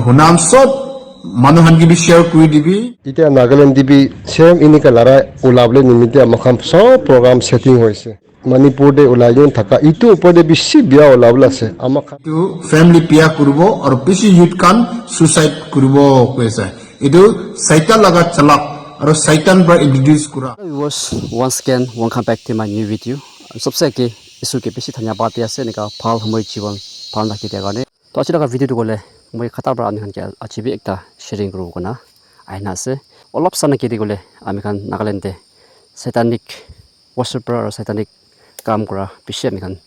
হুনাম সব মানুহান কি শেয়াৰ কৰে দিবি ইটা নাগালেণ্ড দিবি সেম ইনিকা লাৰা ওলাবলৈ নিমিত্তে আমাখান সব প্ৰগ্ৰাম সেটিং হৈছে মণিপুৰতে ওলাই যোন থাকা ইটো ওপৰতে বেছি বিয়া ওলাবলৈ আছে আমাখান তো ফ্যামিলি পিয়া করব আর বেশি ইউথ কান সুসাইড করব কইছে এটো শয়তান লাগা চালাক আর শয়তান বা ইন্ট্রোডিউস করা Viewers, once again, welcome back to my new video. सबसे के इसु के पीछे धन्यवाद बातें ऐसे निका फाल हमारे जीवन फाल ना किया गाने तो आज लगा वीडियो तो बोले मुझे खतर पर आने खान अच्छी भी एक ता शेयरिंग करूँ को ना आईना से और लप सन किया बोले आमी खान नागालैंड दे सैतानिक वर्शिपर और सैतानिक काम करा पीछे आमी खान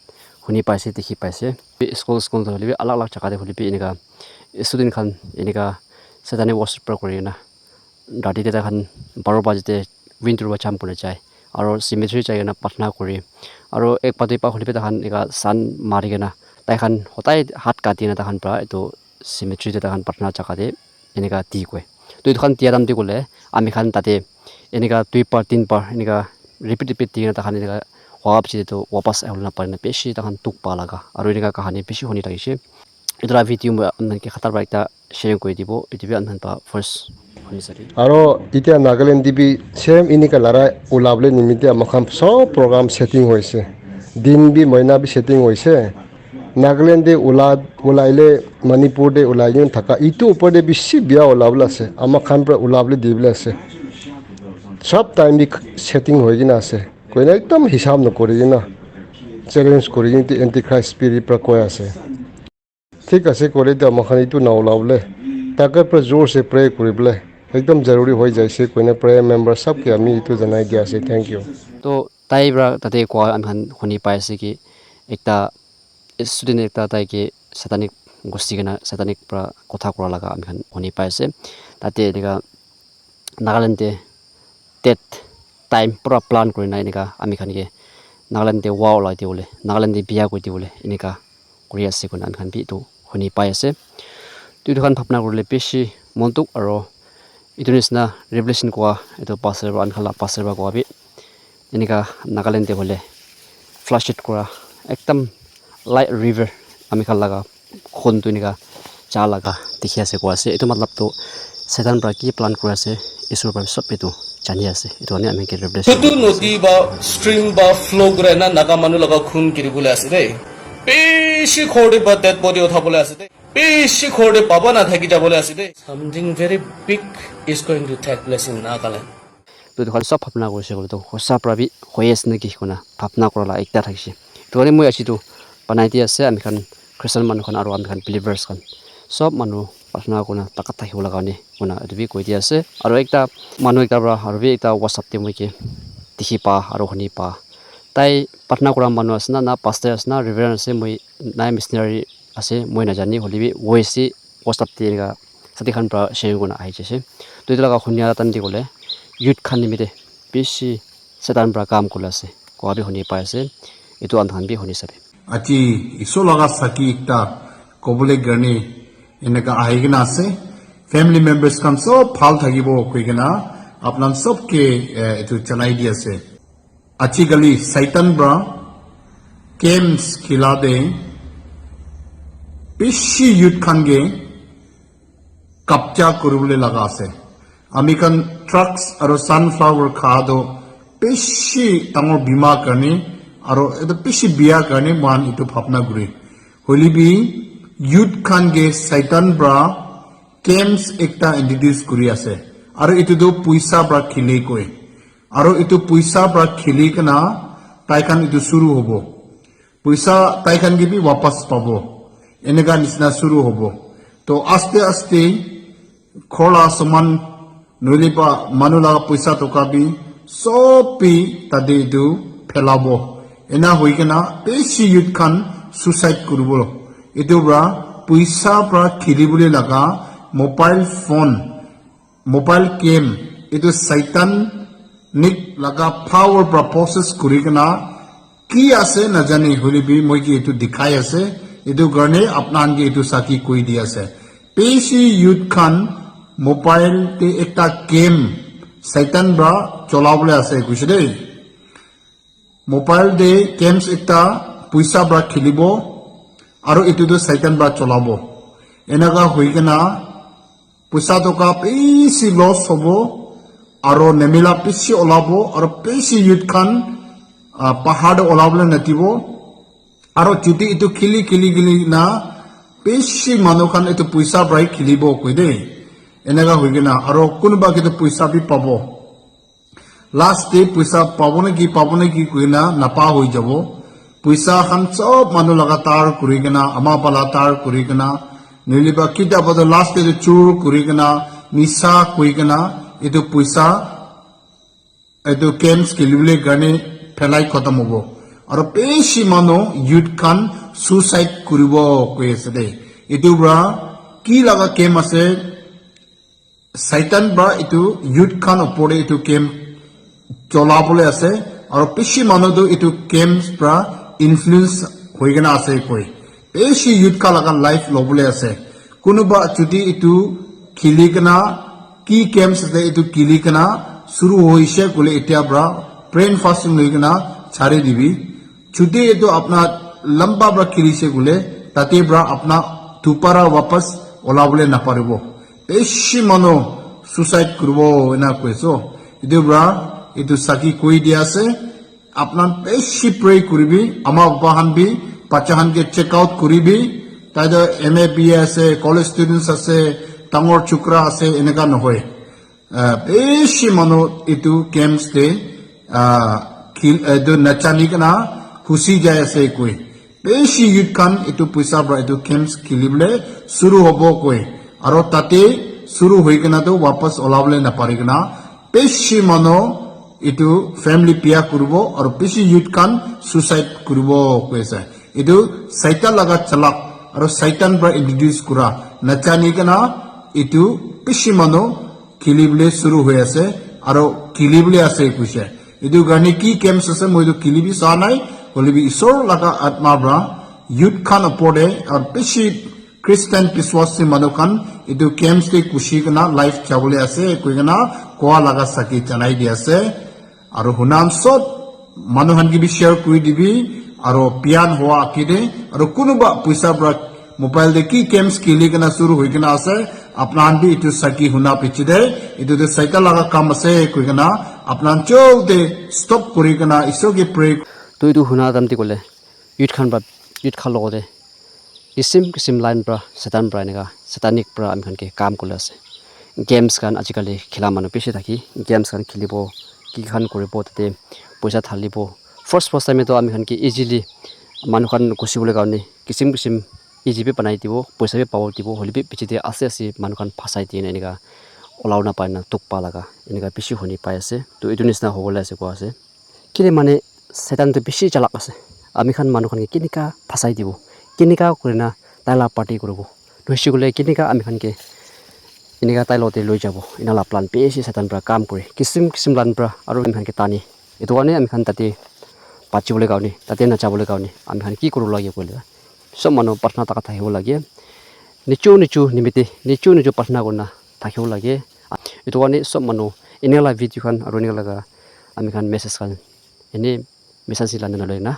हुनी पाइसे देखी पाइसे स्कूल तो होली भी अलग अलग जगह दे होली भी इनका स्टूडेंट खान इनका सैतानिक वर्शिपर करिए ना राती दे खान 12 बजे विंटर बचाम पड़े जाए और सिमेट्री चाहिए ना पटना करी और एक पाती पा होली पे तहन एक सान मारी के ना तहन होता है हाथ काटी ना तहन पर तो सिमेट्री दे तहन पटना चका दे इनका ती कोई तो इधर खान तियाराम दी कोले आमी खान ताते इनका 2 पर 3 पर इनका रिपीट ती ना तहन इनका वापस चीज़ तो वापस आउलना पड़ना पेशी तहन तुक पा लगा और इनका कहानी पेशी होनी लगी से इधर वीडियो में अंदर के खतर बाइक ता शेयर कोई दिबो इधर अंदर पर फर्स्ट আৰু এতিয়া নাগালেণ্ড দিবি সেম ইনিকা লাৰা ওলাবলৈ নিমিত্তে আমাখান সব প্ৰগ্ৰাম সেটিং হৈছে দিন বি মহিনা বি সেটিং হৈছে নাগালেণ্ডে ওলাইলে মণিপুৰতে ওলাই যোন থাকা ইটো ওপৰতে বেছি বিয়া ওলাবলৈ আছে আমাখান পৰা ওলাবলৈ দিবলৈ আছে সব টাইম বি সেটিং হৈ কিনে আছে কৈ না একদম হিচাপ নকৰি কিনে চেলেঞ্জ কৰি কিনে এণ্টি খ্ৰাইষ্ট স্পিৰিট পৰা কৈ আছে ঠিক আছে কৰি দিওঁ আমাখান ইটো নওলাবলৈ তাকে পৰা জোৰছে প্ৰে কৰিবলৈ एकदम जरूरी हो जाए कोई ना प्रेयर मेंबर सब के आमी तो जनाई दिया से थैंक यू तो ताई ब्रा ताते को आम खान होनी पाए से कि एकता स्टूडेंट एकता ताई के सैतानिक गोष्ठी के ना सैतानिक प्रा कथा करा लगा आम खान होनी पाए से ताते इनका नागालैंड दे टेट टाइम पूरा प्लान करना इनका आमी खान के नागालैंड दे वाव लाइते बोले नागालैंड दे बिया कोई बोले इनका कोरिया से को आम खान भी तो होनी पाए से तो इधर भावना करले पेशी मंतुक और itu nisna revelation kwa itu passer ban khala passer ba kwa bi inika Nagaland te bole flush it kora ekdam light river ami khala laga khon tu inika cha laga dekhi ase kwa ase itu matlab to setan pra ki plan kora ase isur pra sob etu jani ase itu ani ami ke revelation tu nodi ba stream ba flow kore na naga manu laga khun kiri bole ase de beshi khode ba dead body otha bole ase de beshi khode baba na thaki ja bole ase de something very big is going to take place in Nagaland to dekhal sob bhapna korise bole to hosa prabi hoyes ne ki kona bhapna korala ekta thakise to ani moi achi to banai ti ase ami khan christian manu khan aro ami khan believers khan sob manu prarthana kona takat thakibo laga ni kona etu koi di ase aro ekta manu ekta bra aro bi ekta whatsapp te moi ke dikhi pa aro honi pa tai prarthana kora manu asna na pastor asna reverend ase moi nai missionary ase moi na jani holi bi voice whatsapp te ga sati khan pra share kona ai jese to itu laga khunya tan di gole youth khan nimite beshi setan pra kam kula ase ko abi honi pa ase itu anthan bi honi sabe আছি ইসো লাগা Psaki একটা কবলে গনি এনেকা আইগনা আছে family members কাম সব ফাল থাকিব কইগনা আপনান সবকে এটু চালাই দি আছে আছি গলি শয়তান ব্রা কেমস খিলা দে বেশি ইউথ খানগে কাপচা করবলে লাগা আছে আমি কান ট্রাকস আর সানফ্লাওয়ার খাদো বেশি তাঙ্গর বিমা কানে আর এটা বেশি বিয়া কানে মান ইটো ভাবনা গুরি হলিবি ইউথ খানগে শয়তান ব্রা কেমস একটা ইন্ট্রোডিউস করি আছে আর ইটো তো পয়সা ব্রা খেলি কই আর ইটো পয়সা ব্রা খেলি কেনা তাইখান ইটো শুরু হব পয়সা তাইখান গিবি ওয়াপাস পাবো এনেকা নিচিনা শুরু হব তো আস্তে আস্তে খোলা সমান নলিবা মানুহ লাগা পয়সা টকা বি সবি তাদে ইটো ফেলাব এনা হৈ কেনা বেছি ইউথ খান সুসাইড কৰিব এইটো পৰা পইচা পৰা খেলিবলৈ লগা মোবাইল ফোন মোবাইল গেম এইটো শয়তান নিক লগা পাৱাৰ পৰা প্ৰসেছ কৰি কেনা কি আছে নাজানি হলিবি মই কি এইটো দেখাই আছে এইটো কাৰণে আপোনানকে এইটো সাকি কৈ দি আছে বেছি ইউথ খান মোবাইল তে একটা গেম শয়তান পৰা চলাবলৈ আছে কৈছে দেই মোবাইল দে গেমস একটা পয়সা ব্রা খেলিব আর এটুতো শয়তান ব্রা চলাব এনেকা হৈ কিনা পইচা টকা বেছি লছ হ'ব আৰু নেমিলা বেছি ওলাব আৰু বেছি youth খান পাহাৰ ওলাবলৈ নাটিব আৰু যদি এইটো খেলি না বেছি মানুহ খান এইটো পইচা পৰাই খেলিব কৈ দেই এনেকা হৈ কিনা আৰু কোনোবা কিন্তু পইচা বি পাব লাষ্ট ডে পইচা পাব নেকি কৈ না নাপা হৈ যাব পইচা খান চব মানুহ লাগাতাৰ কৰি কিনা আমাৰ পালা তাৰ কৰি কিনা নিলিবা কিতাপত লাষ্ট ডে চুৰ কৰি কিনা নিচা কৈ কিনা এইটো পইচা এইটো কেম্পছ খেলিবলৈ কাৰণে ফেলাই খতম হ'ব আৰু বেছি মানুহ youth খান সুইচাইড কৰিব কৈ আছে দেই এইটো পৰা কি লগা কেম্প আছে Satan ba itu youth khan opore itu camp cholabole ase aru beshi manu do itu camps pra influence hoigena ase koi beshi youth ka laga life lobole ase kunuba chudi itu khiligena ki camps ase itu khiligena shuru hoise kole etia bra brain fasting loigena chhare dibi chudi itu apna lamba bra khilise kole tate bra apna tupara wapas olabole na paribo বেছি মানুহ suicide কৰিব এনা কৈছো এইটো bra এইটো Psaki কৈ দিয়া আছে আপনাৰ বেছি প্ৰে কৰিবি আমাৰ বাহান বি বাচ্চাহান কে চেক আউট কৰিবি তাইদ MA BA আছে কলেজ ষ্টুডেন্টস আছে ডাঙৰ চুকৰা আছে এনেকা নহয় বেছি মানুহ এইটো কেম্পছ দে এইটো নাচানি কিনা খুচি যায় আছে কৈ বেছি youth খান এইটো পইচা ব্ৰা এইটো কেম্পছ খেলিবলৈ শুৰু হ'ব কৈ আৰু তাতে শুৰু হৈ কিনা তো वापस ওলাবলৈ নাপাৰি কিনা বেছি মানুহ এইটো ফ্যামিলি পিয়া কৰিব আৰু বেছি youth খান সুইচাইড কৰিব কৈছে এইটো শয়তান লগা চালাক আৰু শয়তান পৰা ইন্ট্ৰোডিউস কৰা নাচানি কিনা এইটো বেছি মানুহ খেলিবলৈ শুৰু হৈ আছে আৰু খেলিবলৈ আছে কৈছে এইটো কাৰণে কি কেম্পছ আছে মই এইটো খেলিবি চা নাই হলিবি ঈশ্বৰ লগা আত্মা পৰা youth খান ওপৰে আৰু বেছি Christian Piswasi Manukan, itu camps ke kushikana life chabule ase, kuigana koa laga saki chanai di ase, aru hunam sot manuhan ki bi share kui dibi, aru pian hoa akide, aru kunuba puisa bra mobile de ki camps kili kana suru hoigana ase, apnan bi itu saki huna pichide, itu de cycle laga kam ase, kuigana apnan chok de stop kurigana iso ki pray. Tu itu huna damti kole, youth khan logo de. किसिम line pra setan pra nega satanic pra ami khan ke kam kole ase games kan ajikali khela manu peshi thaki games kan khilibo ki khan koribo tate poisa thalibo first time to ami khan ki easily manu khan kusibole kaune kisim easy banai dibo poisa be pawo dibo holibi pichite ase manu khan phasai diene nega olauna paina tukpa laga enega peshi honi pai ase to etu nisna hobole ase ko ase kile mane setan to peshi chalak ase ami khan manu khan ke kinika phasai dibo কিনিকা কৰিনা তাইলা party কৰিব নহিছি গলে কিনিকা আমি খানকে ইনিকা তাইলতে লৈ যাব ইনালা প্লান পেছি সেতান পৰা কাম কৰি কিसिम লান পৰা আৰু আমি খানকে টানি এটো কাৰণে আমি খান তাতে পাচিবলৈ গাওনি তাতে নাচাবলৈ গাওনি আমি খান কি কৰো লাগে কইলা সব মানুহ প্ৰাৰ্থনা টাকা থাকিব লাগে নিচু নিমিতে নিচু প্ৰাৰ্থনা কৰনা থাকিব লাগে এটো কাৰণে সব মানুহ ইনেলা ভিডিও খান আৰু ইনেলা আমি খান মেছেজ খান এনে মেছেজ লান নলৈ না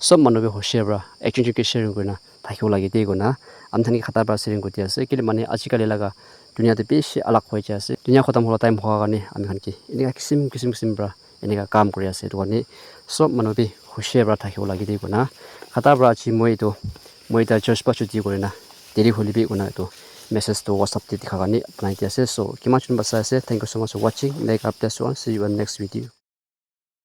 সব মানুহে হসিয়াবৰা একচুয়ালি কে শেয়াৰিং কৰিনা থাকিব লাগে দেগোনা আমথানি খাতা পৰা শেয়াৰিং কৰি আছে কিলে মানে আজিকালি লাগা দুনিয়াতে বেছি আলাক হৈ আছে দুনিয়া খতম হলা টাইম হোৱা কাৰণে আমি খানকি এনেকা কিसिम পৰা এনেকা কাম কৰি আছে এটো কাৰণে সব মানুহে হসিয়াবৰা থাকিব লাগে দেগোনা খাতা পৰা আজি মই তা চাৰ্চ পা চুটি কৰিনা দেৰি হলিবি উনা এটো মেছেজ তো WhatsApp তে দেখা কাৰণে বনাই দি আছে সো কিমান চুন বাসা আছে thank you so much for watching like updates one see you in next video